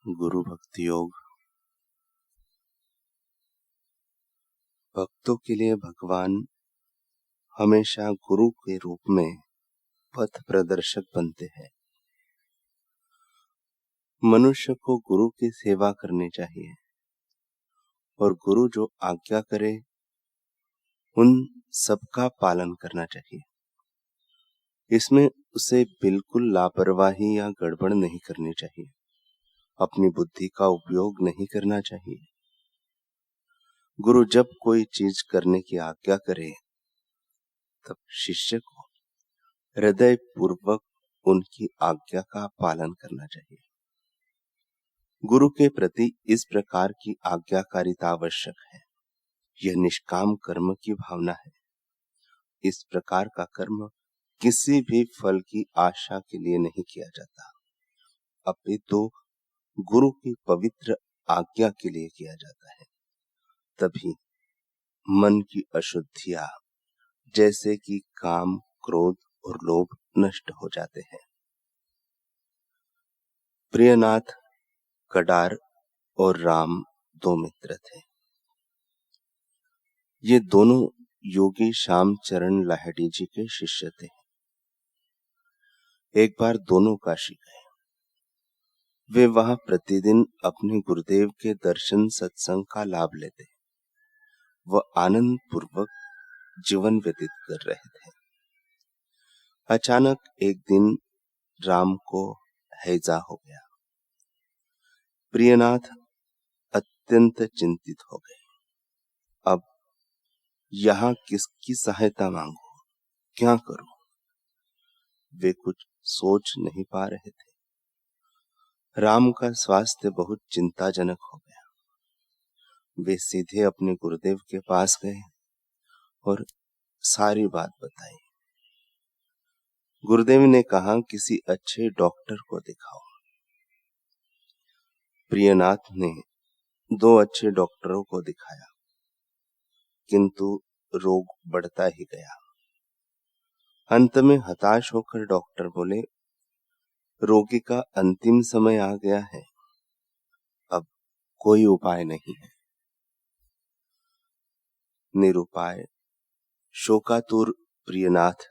गुरु भक्ति योग। भक्तों के लिए भगवान हमेशा गुरु के रूप में पथ प्रदर्शक बनते हैं। मनुष्य को गुरु की सेवा करनी चाहिए और गुरु जो आज्ञा करे उन सबका पालन करना चाहिए। इसमें उसे बिल्कुल लापरवाही या गड़बड़ नहीं करनी चाहिए। अपनी बुद्धि का उपयोग नहीं करना चाहिए। गुरु जब कोई चीज करने की आज्ञा करे तब शिष्य को हृदय पूर्वक उनकी आज्ञा का पालन करना चाहिए। गुरु के प्रति इस प्रकार की आज्ञाकारिता आवश्यक है। यह निष्काम कर्म की भावना है। इस प्रकार का कर्म किसी भी फल की आशा के लिए नहीं किया जाता, अपितु गुरु की पवित्र आज्ञा के लिए किया जाता है। तभी मन की अशुद्धियां जैसे कि काम, क्रोध और लोभ नष्ट हो जाते हैं। प्रियनाथ कडार और राम दो मित्र थे। ये दोनों योगी श्याम चरण लाहिड़ी जी के शिष्य थे। एक बार दोनों काशी गए। वे वहां प्रतिदिन अपने गुरुदेव के दर्शन सत्संग का लाभ लेते व आनंद पूर्वक जीवन व्यतीत कर रहे थे। अचानक एक दिन राम को हैजा हो गया। प्रियनाथ अत्यंत चिंतित हो गए। अब यहां किसकी सहायता मांगू, क्या करूं? वे कुछ सोच नहीं पा रहे थे। राम का स्वास्थ्य बहुत चिंताजनक हो गया। वे सीधे अपने गुरुदेव के पास गए और सारी बात बताई। गुरुदेव ने कहा, किसी अच्छे डॉक्टर को दिखाओ। प्रियनाथ ने दो अच्छे डॉक्टरों को दिखाया, किंतु रोग बढ़ता ही गया। अंत में हताश होकर डॉक्टर बोले, रोगी का अंतिम समय आ गया है, अब कोई उपाय नहीं है। निरुपाय शोकातुर प्रियनाथ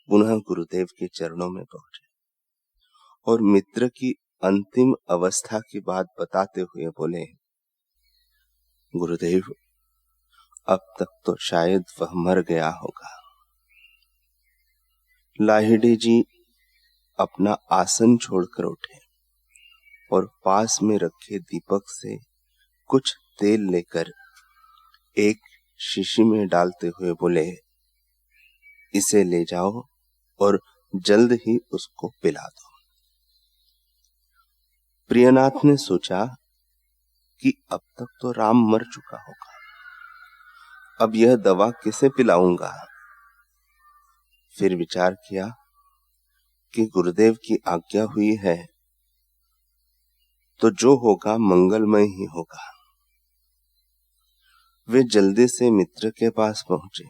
पुनः गुरुदेव के चरणों में पहुंचे और मित्र की अंतिम अवस्था की बात बताते हुए बोले, गुरुदेव, अब तक तो शायद वह मर गया होगा। लाहिड़ी जी अपना आसन छोड़कर उठे और पास में रखे दीपक से कुछ तेल लेकर एक शीशी में डालते हुए बोले, इसे ले जाओ और जल्द ही उसको पिला दो। प्रियनाथ ने सोचा कि अब तक तो राम मर चुका होगा, अब यह दवा किसे पिलाऊंगा? फिर विचार किया कि गुरुदेव की आज्ञा हुई है तो जो होगा मंगलमय ही होगा। वे जल्दी से मित्र के पास पहुंचे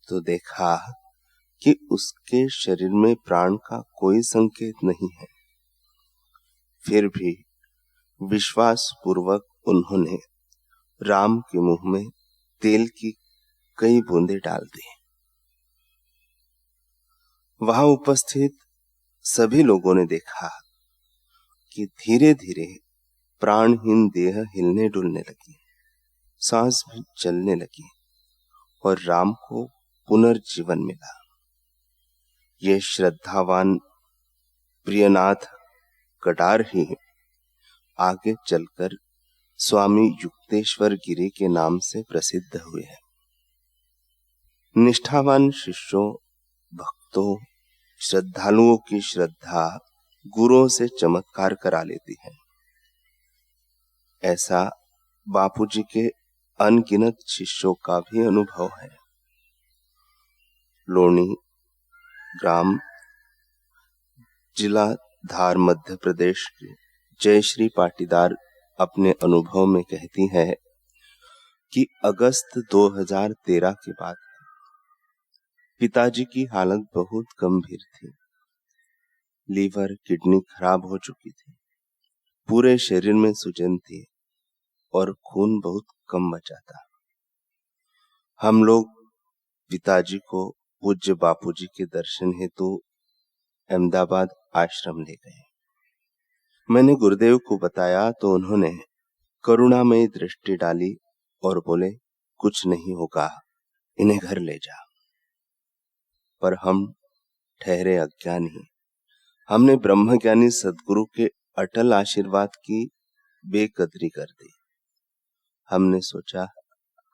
तो देखा कि उसके शरीर में प्राण का कोई संकेत नहीं है। फिर भी विश्वास पूर्वक उन्होंने राम के मुंह में तेल की कई बूंदें डाल दी। वहां उपस्थित सभी लोगों ने देखा कि धीरे धीरे प्राणहीन देह हिलने डुलने लगी, सांस भी चलने लगी और राम को पुनर्जीवन मिला। ये श्रद्धावान प्रियनाथ कटार ही आगे चलकर स्वामी युक्तेश्वर गिरी के नाम से प्रसिद्ध हुए हैं। निष्ठावान शिष्यों, भक्तों, श्रद्धालुओं की श्रद्धा गुरुओं से चमत्कार करा लेती है। ऐसा बापूजी के अनगिनत शिष्यों का भी अनुभव है। लोणी ग्राम, जिला धार, मध्य प्रदेश की जयश्री पाटीदार अपने अनुभव में कहती है कि अगस्त 2013 की बात है। पिताजी की हालत बहुत गंभीर थी। लीवर, किडनी खराब हो चुकी थी। पूरे शरीर में सूजन थी और खून बहुत कम बचा था। हम लोग पिताजी को पूज्य बापूजी के दर्शन हेतु अहमदाबाद आश्रम ले गए। मैंने गुरुदेव को बताया तो उन्होंने करुणामयी दृष्टि डाली और बोले, कुछ नहीं होगा, इन्हें घर ले जा। पर हम ठहरे अज्ञानी, हमने ब्रह्मज्ञानी सद्गुरु के अटल आशीर्वाद की बेकदरी कर दी। हमने सोचा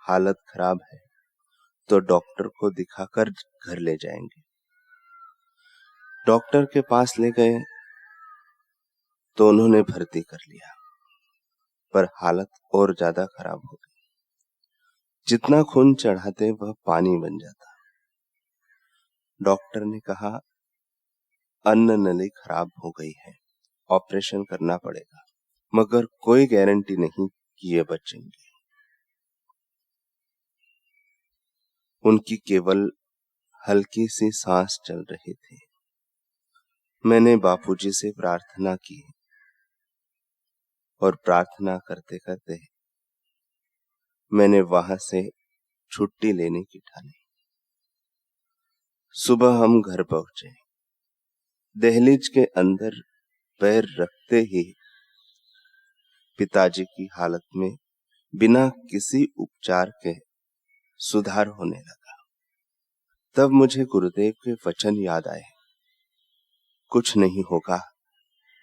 हालत खराब है तो डॉक्टर को दिखाकर घर ले जाएंगे। डॉक्टर के पास ले गए तो उन्होंने भर्ती कर लिया, पर हालत और ज्यादा खराब हो गई। जितना खून चढ़ाते वह पानी बन जाता। डॉक्टर ने कहा अन्न नली खराब हो गई है, ऑपरेशन करना पड़ेगा, मगर कोई गारंटी नहीं कि ये बचेंगे। उनकी केवल हल्की सी सांस चल रही थी। मैंने बापूजी से प्रार्थना की और प्रार्थना करते करते मैंने वहां से छुट्टी लेने की ठानी। सुबह हम घर पहुंचे। दहलीज के अंदर पैर रखते ही पिताजी की हालत में बिना किसी उपचार के सुधार होने लगा। तब मुझे गुरुदेव के वचन याद आए, कुछ नहीं होगा,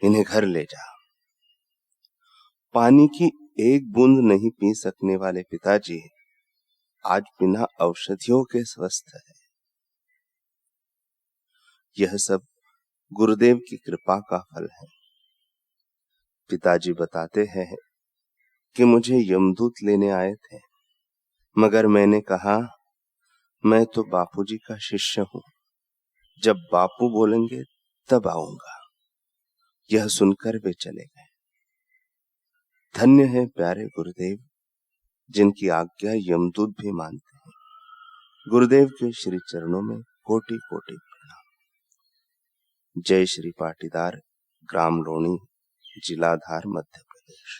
इन्हें घर ले जा। पानी की एक बूंद नहीं पी सकने वाले पिताजी आज बिना औषधियों के स्वस्थ है। यह सब गुरुदेव की कृपा का फल है। पिताजी बताते हैं कि मुझे यमदूत लेने आए थे, मगर मैंने कहा मैं तो बापूजी का शिष्य हूं, जब बापू बोलेंगे तब आऊंगा। यह सुनकर वे चले गए। धन्य है प्यारे गुरुदेव, जिनकी आज्ञा यमदूत भी मानते हैं। गुरुदेव के श्री चरणों में कोटि कोटि प्रणाम। जय श्री पाटीदार, ग्राम लोणी, जिला धार, मध्य प्रदेश।